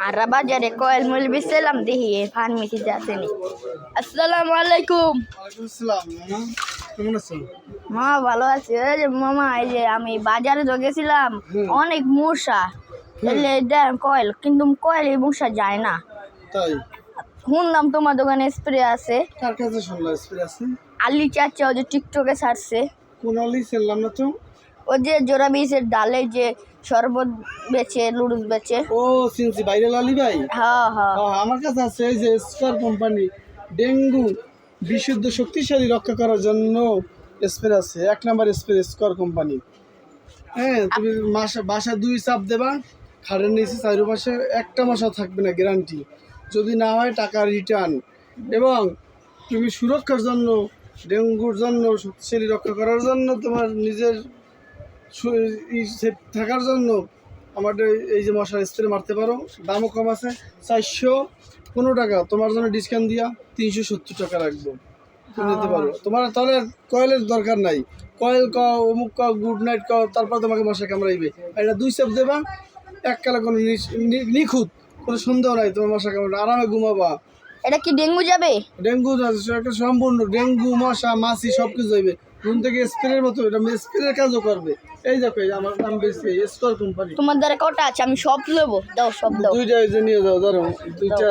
হারা বাজারে কয়েল মুল বিছিলাম দেখি ফার্মেসিতে আসেনি। আসসালামু আলাইকুম। কেমন আছো? মা ভালো আছে। এই যে মামা, এই যে আমি বাজারে তো গেছিলাম, অনেক মশা, এলে দেন কয়েল, কিন্তু কয়েল এই মশা যায় না। তাই? শুনলাম তোমার দোকানে স্প্রে আছে। কার কাছে শুনলা স্প্রে আছে? আলি চাচা ওই যে টিকটকে ছাড়ছে, কোন আলি ছিলাম না তো? ওই যে জোড়া বিষের ডালে যে শরবত বেচে, লুডুস বেচে। ও চিনছি, ভাইরাল আলি ভাই। হ্যাঁ হ্যাঁ, আমার কাছে আছে এই যে স্কয়ার কোম্পানি ডেঙ্গু বিশুদ্ধ শক্তিশালী রক্ষা করার জন্য স্প্রে আছে। 1 নাম্বার স্প্রে স্কয়ার কোম্পানি। হ্যাঁ, তুমি বাসা 2 চাপ দেবা, খাটের নিচে চারপাশে একটা মশা থাকবে না, গ্যারান্টি। যদি না হয় টাকা রিটার্ন। এবং তুমি সুরক্ষার জন্য, ডেঙ্গুর জন্য, শক্তিশালী রক্ষা করার জন্য, তোমার নিজের সেফ থাকার জন্য আমাদের এই যে মশার স্প্রে মারতে পারো। দামও কম আছে, 415 টাকা। তোমার জন্য ডিসকাউন্ট দিয়া 370 টাকা রাখবো, তুমি নিতে পারো। তোমার তাহলে কয়েলের দরকার নাই। কয়েল কও, অমুক কও, গুড নাইট কও, তারপর তোমাকে মশা কামড়াইবে। আর এটা 2 চাপ দেবা, এককালে কোনো নিখুঁত, কোনো সন্দেহ নাই, তোমার মশা কামড়াবে, আরামে ঘুমাবা। এটা কি ডেঙ্গু যাবে? ডেঙ্গু একটা সম্পূর্ণ ডেঙ্গু, মশা, মাছি সব কিছু যাইবে। রুম থেকে স্প্রের মতো, এটা স্প্রের কাজও করবে। এই দেখো, এই আমার নাম বেশি স্কয়ার কোম্পানি। তোমার দ্বারা কটা আছে? আমি সব নেবো, দাও সব দাও। 2টা এই যে নিয়ে যাও, ধরো 2টা।